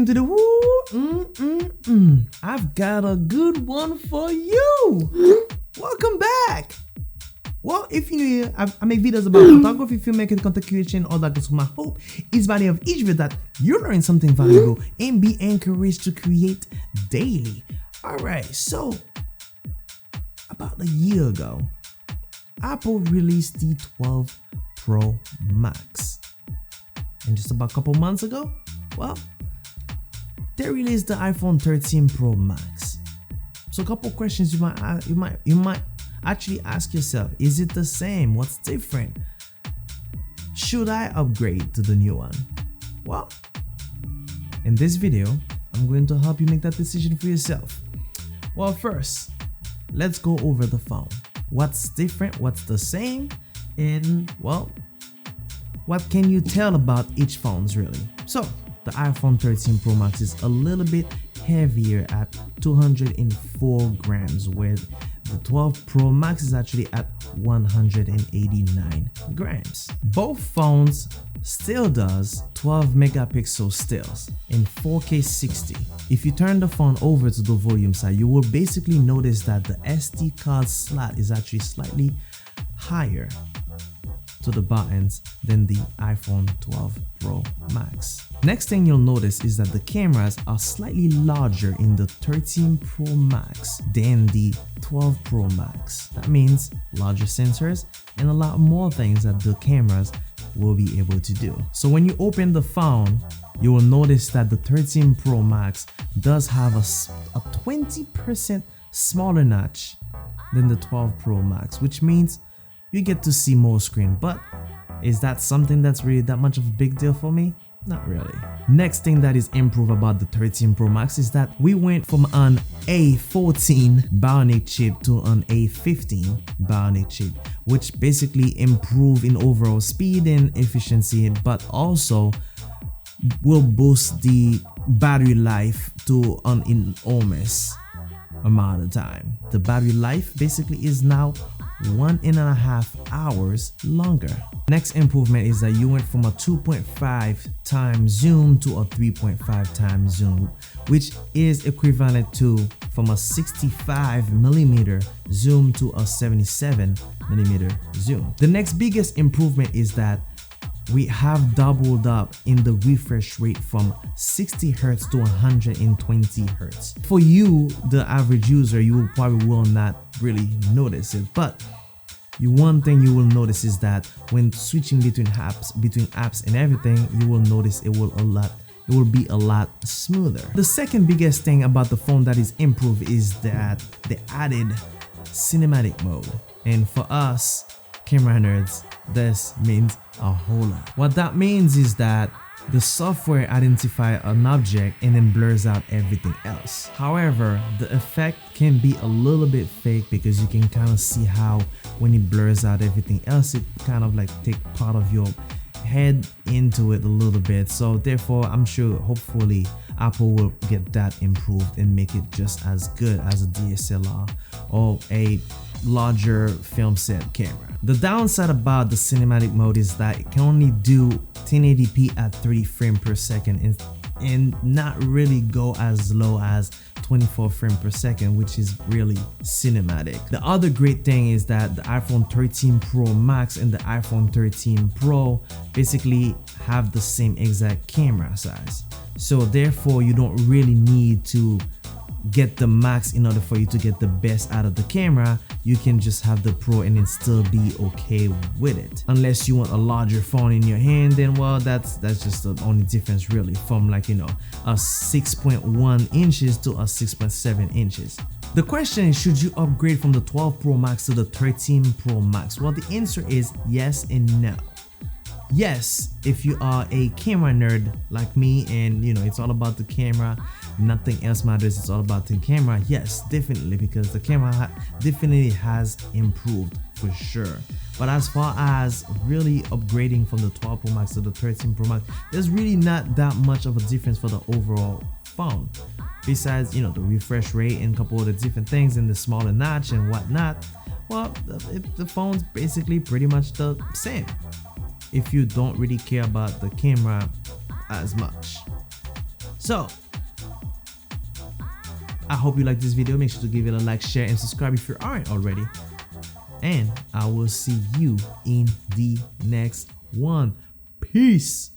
into the I've got a good one for you. Welcome back. Well, if you're new here, I make videos about photography, filmmaking, content creation, all that. So my hope is by the end of each video that you learn something valuable and be encouraged to create daily. Alright, so about a year ago, Apple released the 12 Pro Max. And just about a couple months ago, well, they released the iPhone 13 Pro Max. So a couple questions you might actually ask yourself: is it the same? What's different? Should I upgrade to the new one? Well, in this video, I'm going to help you make that decision for yourself. Well, first, let's go over the phone. What's different? What's the same? And well, what can you tell about each phones really? So the iPhone 13 Pro Max is a little bit heavier at 204 grams, with the 12 Pro Max is actually at 189 grams. Both phones still does 12 megapixel stills in 4K 60. If you turn the phone over to the volume side, you will basically notice that the SD card slot is actually slightly higher to the buttons than the iPhone 12 Pro Max. Next thing you'll notice is that the cameras are slightly larger in the 13 Pro Max than the 12 Pro Max. That means larger sensors and a lot more things that the cameras will be able to do. So when you open the phone, you will notice that the 13 Pro Max does have a 20% smaller notch than the 12 Pro Max, which means you get to see more screen. But is that something that's really that much of a big deal for me? Not really. Next thing that is improved about the 13 Pro Max is that we went from an A14 Bionic chip to an A15 Bionic chip, which basically improve in overall speed and efficiency, but also will boost the battery life to an enormous amount of time. The battery life basically is now 1.5 hours longer. Next improvement is that you went from a 2.5 times zoom to a 3.5 times zoom, which is equivalent to from a 65mm zoom to a 77mm zoom. The next biggest improvement is that we have doubled up in the refresh rate from 60 Hz to 120 Hz. For you, the average user, you probably will not really notice it, but one thing you will notice is that when switching between apps and everything, you will notice it will be a lot smoother. The second biggest thing about the phone that is improved is that they added cinematic mode, and for us camera nerds, this means a whole lot. What that means is that the software identifies an object and then blurs out everything else. However, the effect can be a little bit fake because you can kind of see how when it blurs out everything else, it kind of like take part of your head into it a little bit. So therefore, I'm sure hopefully Apple will get that improved and make it just as good as a DSLR or a larger film set camera. The downside about the cinematic mode is that it can only do 1080p at 30 frames per second and not really go as low as 24 frames per second, which is really cinematic. The other great thing is that the iPhone 13 Pro Max and the iPhone 13 Pro basically have the same exact camera size. So therefore, you don't really need to get the Max in order for you to get the best out of the camera. You can just have the Pro and then still be okay with it. Unless you want a larger phone in your hand, then well, that's just the only difference really, from like, you know, a 6.1 inches to a 6.7 inches. The question is, should you upgrade from the 12 Pro Max to the 13 Pro Max? Well, the answer is yes and no. Yes, if you are a camera nerd like me and you know it's all about the camera, nothing else matters, it's all about the camera. Yes, definitely, because the camera definitely has improved for sure. But as far as really upgrading from the 12 Pro Max to the 13 Pro Max, there's really not that much of a difference for the overall phone. Besides, you know, the refresh rate and a couple of the different things and the smaller notch and whatnot, well, the phone's basically pretty much the same if you don't really care about the camera as much. So I hope you like this video. Make sure to give it a like, share, and subscribe if you aren't already. And I will see you in the next one. Peace.